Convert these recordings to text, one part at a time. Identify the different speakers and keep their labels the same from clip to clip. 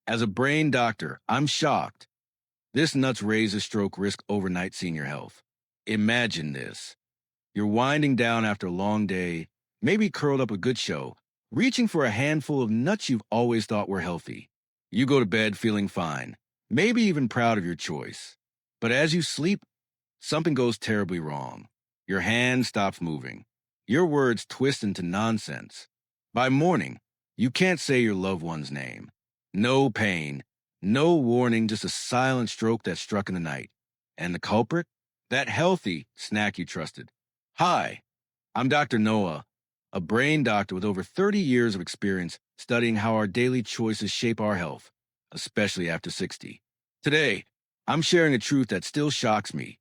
Speaker 1: As a brain doctor, I'm shocked. This nuts raises stroke risk overnight senior health. Imagine this. You're winding down after a long day, maybe curled up a good show, reaching for a handful of nuts you've always thought were healthy. You go to bed feeling fine, maybe even proud of your choice. But as you sleep, something goes terribly wrong. Your hand stops moving. Your words twist into nonsense. By morning, you can't say your loved one's name. No pain, no warning, just a silent stroke that struck in the night. And the culprit? That healthy snack you trusted. Hi, I'm Dr. Noah, a brain doctor with over 30 years of experience studying how our daily choices shape our health, especially after 60. Today, I'm sharing a truth that still shocks me.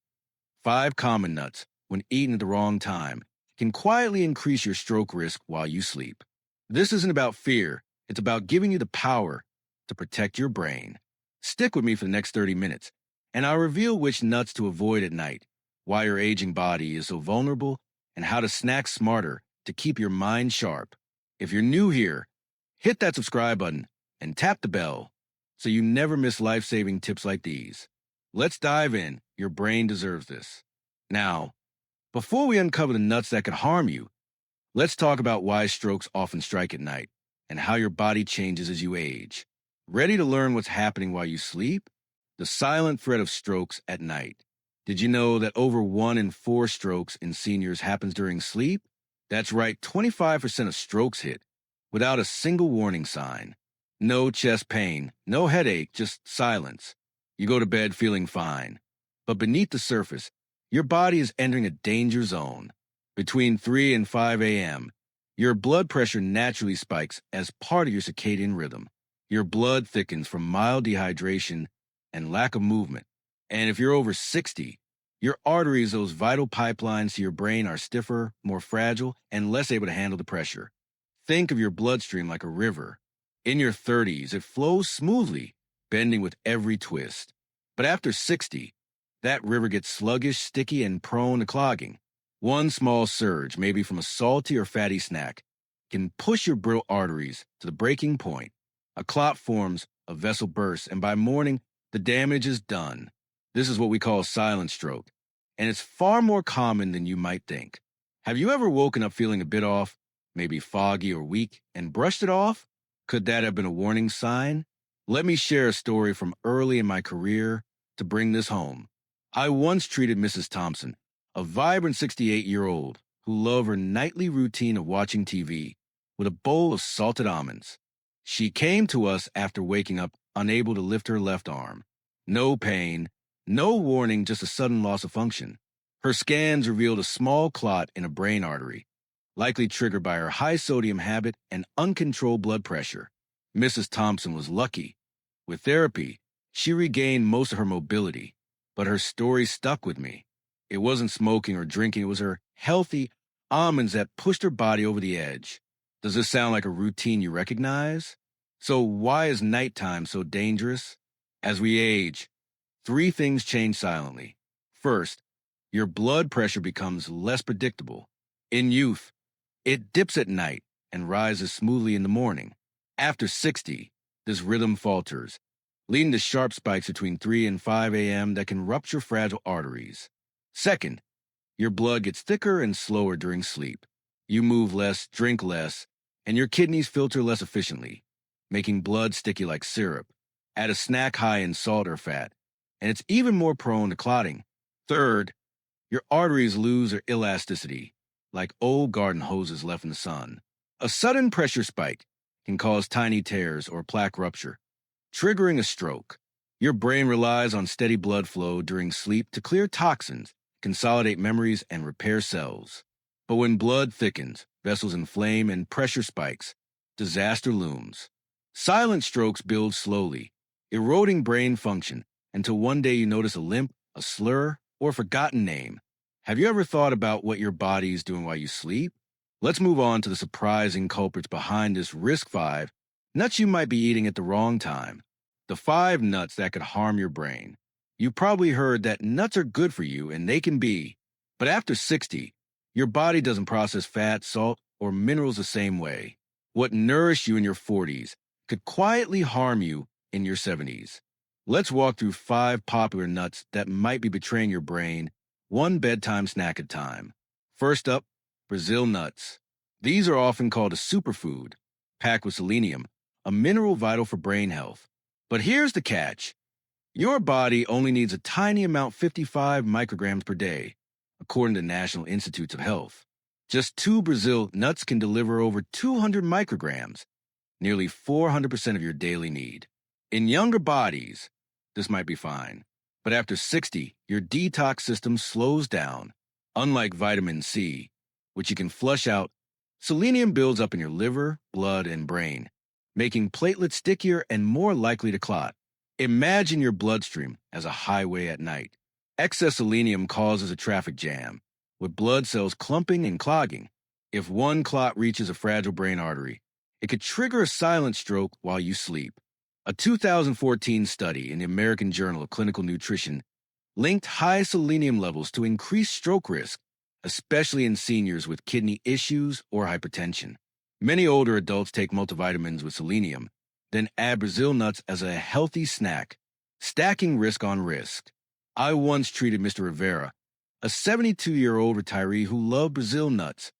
Speaker 1: 5 common nuts, when eaten at the wrong time, can quietly increase your stroke risk while you sleep. This isn't about fear, it's about giving you the power to protect your brain. Stick with me for the next 30 minutes, and I'll reveal which nuts to avoid at night, why your aging body is so vulnerable, and how to snack smarter to keep your mind sharp. If you're new here, hit that subscribe button and tap the bell so you never miss life-saving tips like these. Let's dive in. Your brain deserves this. Now, before we uncover the nuts that could harm you, let's talk about why strokes often strike at night and how your body changes as you age. Ready to learn what's happening while you sleep? The silent threat of strokes at night. Did you know that over 1 in 4 strokes in seniors happens during sleep? That's right, 25% of strokes hit without a single warning sign. No chest pain, no headache, just silence. You go to bed feeling fine. But beneath the surface, your body is entering a danger zone. Between 3 and 5 a.m., your blood pressure naturally spikes as part of your circadian rhythm. Your blood thickens from mild dehydration and lack of movement. And if you're over 60, your arteries, those vital pipelines to your brain, are stiffer, more fragile, and less able to handle the pressure. Think of your bloodstream like a river. In your 30s, it flows smoothly, bending with every twist. But after 60, that river gets sluggish, sticky, and prone to clogging. One small surge, maybe from a salty or fatty snack, can push your brittle arteries to the breaking point. A clot forms, a vessel bursts, and by morning, the damage is done. This is what we call a silent stroke, and it's far more common than you might think. Have you ever woken up feeling a bit off, maybe foggy or weak, and brushed it off? Could that have been a warning sign? Let me share a story from early in my career to bring this home. I once treated Mrs. Thompson, a vibrant 68-year-old who loved her nightly routine of watching TV, with a bowl of salted almonds. She came to us after waking up unable to lift her left arm. No pain, no warning, just a sudden loss of function. Her scans revealed a small clot in a brain artery, likely triggered by her high-sodium habit and uncontrolled blood pressure. Mrs. Thompson was lucky. With therapy, she regained most of her mobility, but her story stuck with me. It wasn't smoking or drinking, it was her healthy almonds that pushed her body over the edge. Does this sound like a routine you recognize? So why is nighttime so dangerous? As we age, 3 things change silently. First, your blood pressure becomes less predictable. In youth, it dips at night and rises smoothly in the morning. After 60, this rhythm falters, leading to sharp spikes between 3 and 5 a.m. that can rupture fragile arteries. Second, your blood gets thicker and slower during sleep. You move less, drink less, and your kidneys filter less efficiently, making blood sticky like syrup. Add a snack high in salt or fat, and it's even more prone to clotting. Third, your arteries lose their elasticity, like old garden hoses left in the sun. A sudden pressure spike can cause tiny tears or plaque rupture, triggering a stroke. Your brain relies on steady blood flow during sleep to clear toxins, consolidate memories, and repair cells. But when blood thickens, vessels inflame, and pressure spikes, disaster looms. Silent strokes build slowly, eroding brain function until one day you notice a limp, a slur, or a forgotten name. Have you ever thought about what your body is doing while you sleep? Let's move on to the surprising culprits behind this risk 5, nuts you might be eating at the wrong time. The 5 nuts that could harm your brain. You've probably heard that nuts are good for you, and they can be. But after 60, your body doesn't process fat, salt, or minerals the same way. What nourished you in your 40s could quietly harm you in your 70s. Let's walk through 5 popular nuts that might be betraying your brain, one bedtime snack at a time. First up, Brazil nuts. These are often called a superfood, packed with selenium, a mineral vital for brain health. But here's the catch. Your body only needs a tiny amount, 55 micrograms per day, according to National Institutes of Health. Just 2 Brazil nuts can deliver over 200 micrograms, nearly 400% of your daily need. In younger bodies, this might be fine, but after 60, your detox system slows down. Unlike vitamin C, which you can flush out, selenium builds up in your liver, blood, and brain, making platelets stickier and more likely to clot. Imagine your bloodstream as a highway at night. Excess selenium causes a traffic jam, with blood cells clumping and clogging. If one clot reaches a fragile brain artery, it could trigger a silent stroke while you sleep. A 2014 study in the American Journal of Clinical Nutrition linked high selenium levels to increased stroke risk, especially in seniors with kidney issues or hypertension. Many older adults take multivitamins with selenium, then add Brazil nuts as a healthy snack, stacking risk on risk. I once treated Mr. Rivera, a 72-year-old retiree who loved Brazil nuts,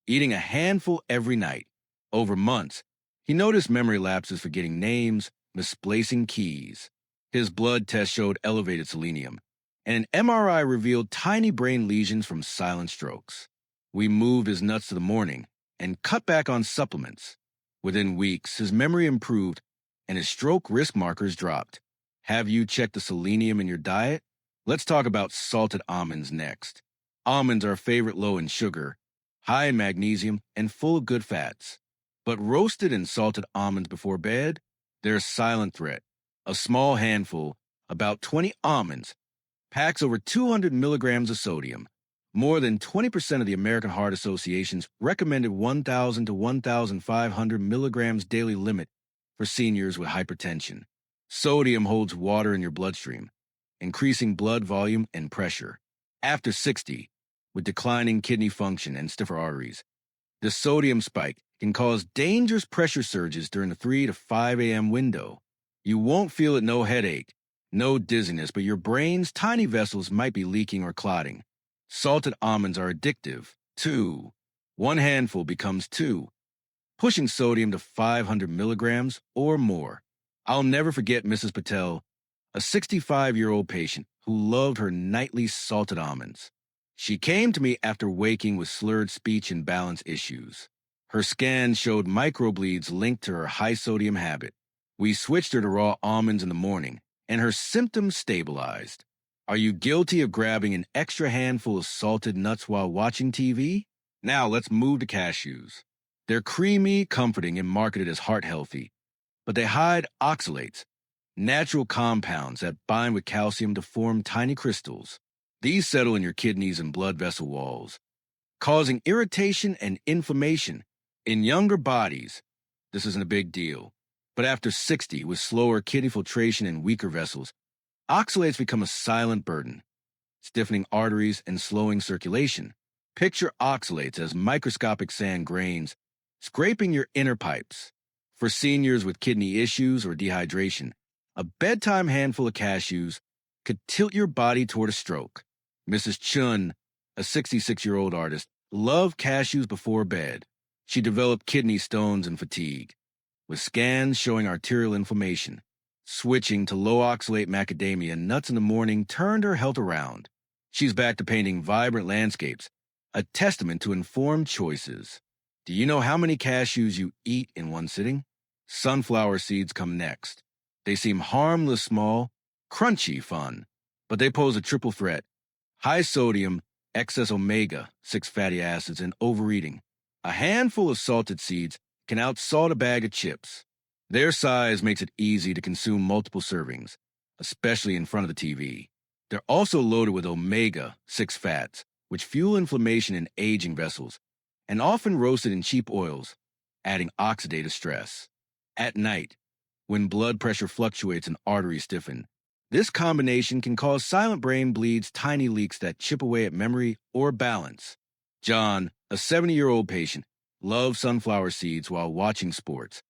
Speaker 1: eating a handful every night. Over months, he noticed memory lapses, forgetting names, misplacing keys. His blood test showed elevated selenium, and an MRI revealed tiny brain lesions from silent strokes. We moved his nuts to the morning and cut back on supplements. Within weeks, his memory improved and his stroke risk markers dropped. Have you checked the selenium in your diet? Let's talk about salted almonds next. Almonds are a favorite low in sugar, high in magnesium, and full of good fats. But roasted and salted almonds before bed? They're a silent threat. A small handful, about 20 almonds, packs over 200 milligrams of sodium. More than 20% of the American Heart Association's recommended 1,000 to 1,500 milligrams daily limit for seniors with hypertension. Sodium holds water in your bloodstream, increasing blood volume and pressure. After 60, with declining kidney function and stiffer arteries, the sodium spike can cause dangerous pressure surges during the 3 to 5 a.m. window. You won't feel it, no headache, no dizziness, but your brain's tiny vessels might be leaking or clotting. Salted almonds are addictive, too. One handful becomes 2, pushing sodium to 500 milligrams or more. I'll never forget Mrs. Patel, a 65-year-old patient who loved her nightly salted almonds. She came to me after waking with slurred speech and balance issues. Her scan showed microbleeds linked to her high-sodium habit. We switched her to raw almonds in the morning, and her symptoms stabilized. Are you guilty of grabbing an extra handful of salted nuts while watching TV? Now let's move to cashews. They're creamy, comforting, and marketed as heart-healthy, but they hide oxalates, natural compounds that bind with calcium to form tiny crystals. These settle in your kidneys and blood vessel walls, causing irritation and inflammation. In younger bodies, this isn't a big deal, but after 60, with slower kidney filtration and weaker vessels, oxalates become a silent burden, stiffening arteries and slowing circulation. Picture oxalates as microscopic sand grains scraping your inner pipes. For seniors with kidney issues or dehydration, a bedtime handful of cashews could tilt your body toward a stroke. Mrs. Chun, a 66-year-old artist, loved cashews before bed. She developed kidney stones and fatigue, with scans showing arterial inflammation. Switching to low-oxalate macadamia nuts in the morning turned her health around. She's back to painting vibrant landscapes, a testament to informed choices. Do you know how many cashews you eat in one sitting? Sunflower seeds come next. They seem harmless, small, crunchy fun, but they pose a triple threat: high sodium, excess omega-6 fatty acids, and overeating. A handful of salted seeds can outsalt a bag of chips. Their size makes it easy to consume multiple servings, especially in front of the TV. They're also loaded with omega-6 fats, which fuel inflammation in aging vessels, and often roasted in cheap oils, adding oxidative stress. At night, when blood pressure fluctuates and arteries stiffen, this combination can cause silent brain bleeds, tiny leaks that chip away at memory or balance. John, a 70-year-old patient, loved sunflower seeds while watching sports.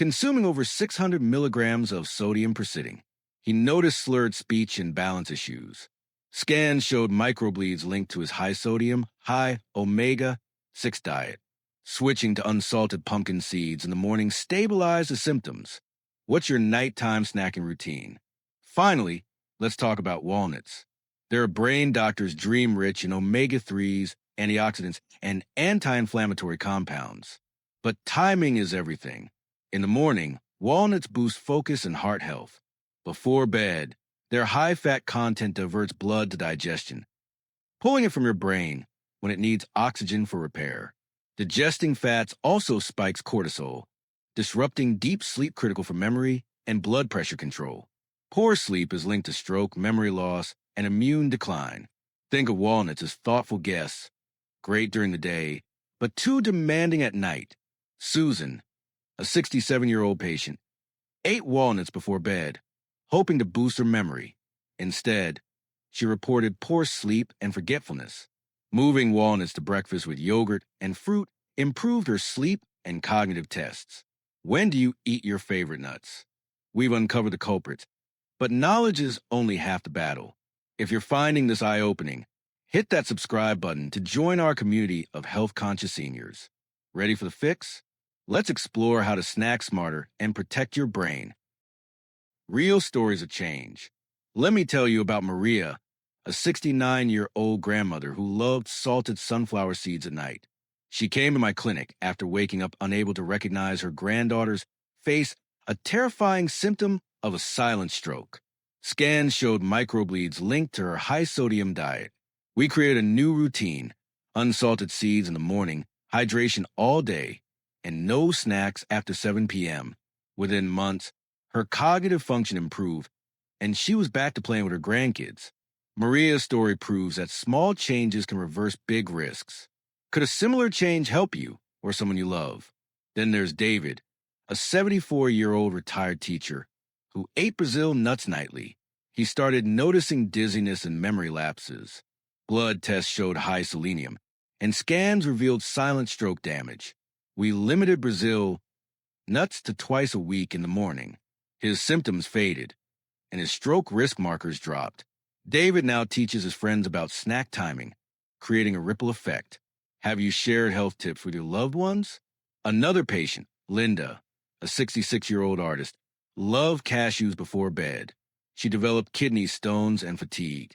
Speaker 1: consuming over 600 milligrams of sodium per sitting. He noticed slurred speech and balance issues. Scans showed microbleeds linked to his high sodium, high omega 6 diet. Switching to unsalted pumpkin seeds in the morning stabilized the symptoms. What's your nighttime snacking routine? Finally, let's talk about walnuts. They're a brain doctor's dream rich in omega 3s, antioxidants, and anti inflammatory compounds. But timing is everything. In the morning, walnuts boost focus and heart health. Before bed, their high fat content diverts blood to digestion, pulling it from your brain when it needs oxygen for repair. Digesting fats also spikes cortisol, disrupting deep sleep critical for memory and blood pressure control. Poor sleep is linked to stroke, memory loss, and immune decline. Think of walnuts as thoughtful guests, great during the day, but too demanding at night. Susan, a 67-year-old patient, ate walnuts before bed, hoping to boost her memory. Instead, she reported poor sleep and forgetfulness. Moving walnuts to breakfast with yogurt and fruit improved her sleep and cognitive tests. When do you eat your favorite nuts? We've uncovered the culprits, but knowledge is only half the battle. If you're finding this eye-opening, hit that subscribe button to join our community of health-conscious seniors. Ready for the fix? Let's explore how to snack smarter and protect your brain. Real stories of change. Let me tell you about Maria, a 69-year-old grandmother who loved salted sunflower seeds at night. She came to my clinic after waking up unable to recognize her granddaughter's face, a terrifying symptom of a silent stroke. Scans showed microbleeds linked to her high-sodium diet. We created a new routine: unsalted seeds in the morning, hydration all day, and no snacks after 7 p.m. Within months, her cognitive function improved, and she was back to playing with her grandkids. Maria's story proves that small changes can reverse big risks. Could a similar change help you or someone you love? Then there's David, a 74-year-old retired teacher who ate Brazil nuts nightly. He started noticing dizziness and memory lapses. Blood tests showed high selenium, and scans revealed silent stroke damage. We limited Brazil nuts to twice a week in the morning. His symptoms faded, and his stroke risk markers dropped. David now teaches his friends about snack timing, creating a ripple effect. Have you shared health tips with your loved ones? Another patient, Linda, a 66-year-old artist, loved cashews before bed. She developed kidney stones and fatigue,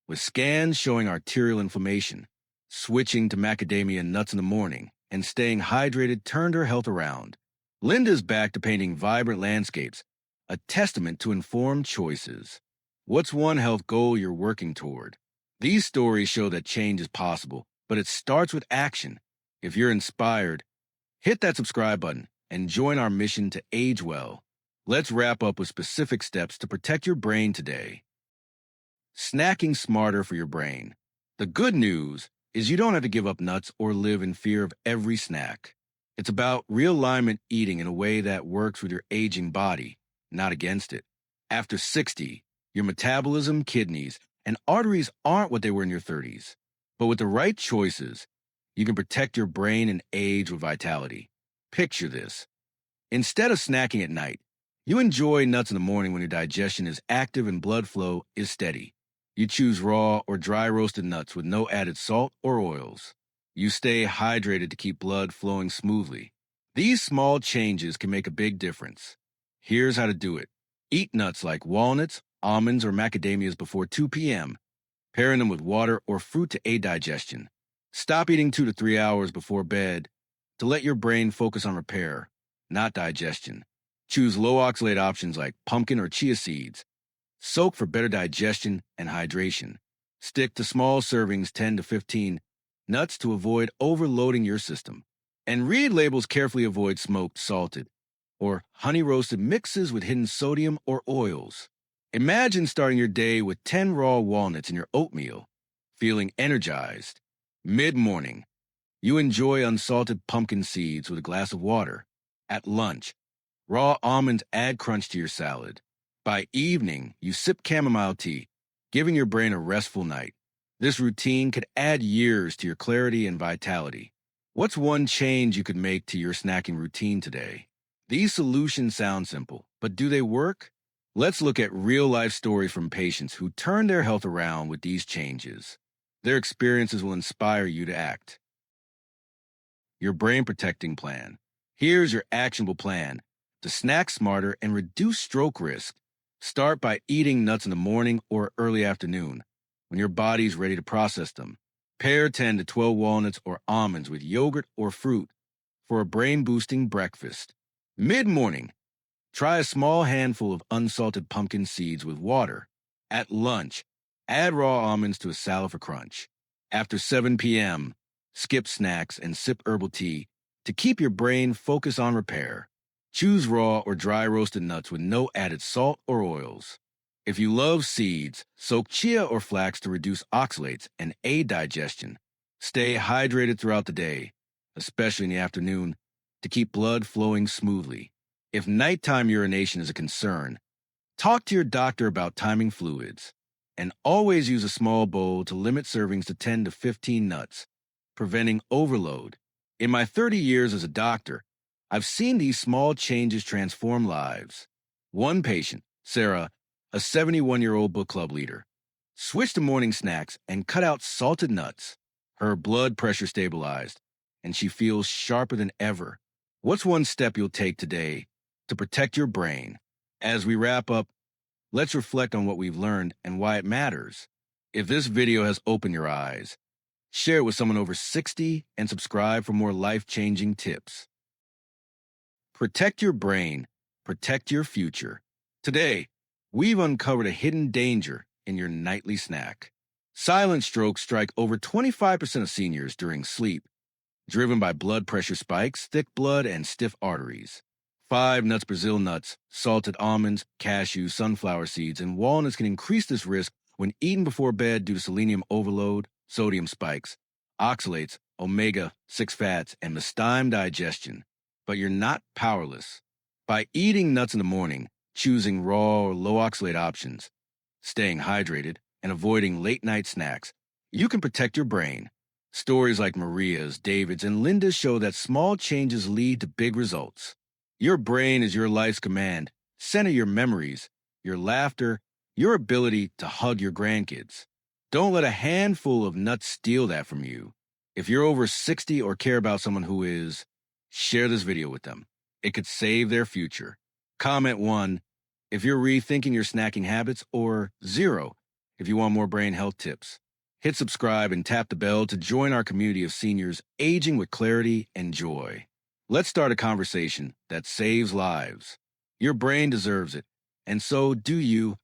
Speaker 1: with scans showing arterial inflammation. Switching to macadamia nuts in the morning and staying hydrated turned her health around. Linda's back to painting vibrant landscapes, a testament to informed choices. What's one health goal you're working toward? These stories show that change is possible, but it starts with action. If you're inspired, hit that subscribe button and join our mission to age well. Let's wrap up with specific steps to protect your brain today. Snacking smarter for your brain. The good news is you don't have to give up nuts or live in fear of every snack. It's about realignment eating in a way that works with your aging body, not against it. After 60, your metabolism, kidneys, and arteries aren't what they were in your 30s. But with the right choices, you can protect your brain and age with vitality. Picture this. Instead of snacking at night, you enjoy nuts in the morning when your digestion is active and blood flow is steady. You choose raw or dry roasted nuts with no added salt or oils. You stay hydrated to keep blood flowing smoothly. These small changes can make a big difference. Here's how to do it. Eat nuts like walnuts, almonds, or macadamias before 2 p.m., pairing them with water or fruit to aid digestion. Stop eating 2 to 3 hours before bed to let your brain focus on repair, not digestion. Choose low oxalate options like pumpkin or chia seeds. Soak for better digestion and hydration. Stick to small servings, 10 to 15 nuts, to avoid overloading your system. And read labels carefully. Avoid smoked, salted, or honey-roasted mixes with hidden sodium or oils. Imagine starting your day with 10 raw walnuts in your oatmeal, feeling energized. Mid-morning, you enjoy unsalted pumpkin seeds with a glass of water. At lunch, raw almonds add crunch to your salad. By evening, you sip chamomile tea, giving your brain a restful night. This routine could add years to your clarity and vitality. What's one change you could make to your snacking routine today? These solutions sound simple, but do they work? Let's look at real-life stories from patients who turned their health around with these changes. Their experiences will inspire you to act. Your brain protecting plan. Here's your actionable plan to snack smarter and reduce stroke risk. Start by eating nuts in the morning or early afternoon when your body's ready to process them. Pair 10 to 12 walnuts or almonds with yogurt or fruit for a brain boosting breakfast. Mid morning, try a small handful of unsalted pumpkin seeds with water. At lunch, add raw almonds to a salad for crunch. After 7 p.m., skip snacks and sip herbal tea to keep your brain focused on repair. Choose raw or dry roasted nuts with no added salt or oils. If you love seeds, soak chia or flax to reduce oxalates and aid digestion. Stay hydrated throughout the day, especially in the afternoon, to keep blood flowing smoothly. If nighttime urination is a concern, talk to your doctor about timing fluids. And always use a small bowl to limit servings to 10 to 15 nuts, preventing overload. In my 30 years as a doctor, I've seen these small changes transform lives. One patient, Sarah, a 71-year-old book club leader, switched to morning snacks and cut out salted nuts. Her blood pressure stabilized, and she feels sharper than ever. What's one step you'll take today to protect your brain? As we wrap up, let's reflect on what we've learned and why it matters. If this video has opened your eyes, share it with someone over 60 and subscribe for more life-changing tips. Protect your brain, protect your future. Today, we've uncovered a hidden danger in your nightly snack. Silent strokes strike over 25% of seniors during sleep, driven by blood pressure spikes, thick blood, and stiff arteries. 5 nuts, Brazil nuts, salted almonds, cashews, sunflower seeds, and walnuts can increase this risk when eaten before bed due to selenium overload, sodium spikes, oxalates, omega-6 fats, and mastime digestion. But you're not powerless. By eating nuts in the morning, choosing raw or low oxalate options, staying hydrated, and avoiding late-night snacks, you can protect your brain. Stories like Maria's, David's, and Linda's show that small changes lead to big results. Your brain is your life's command. Center your memories, your laughter, your ability to hug your grandkids. Don't let a handful of nuts steal that from you. If you're over 60 or care about someone who is, share this video with them. It could save their future. Comment 1 if you're rethinking your snacking habits, or 0 if you want more brain health tips. Hit subscribe and tap the bell to join our community of seniors aging with clarity and joy. Let's start a conversation that saves lives. Your brain deserves it, and so do you.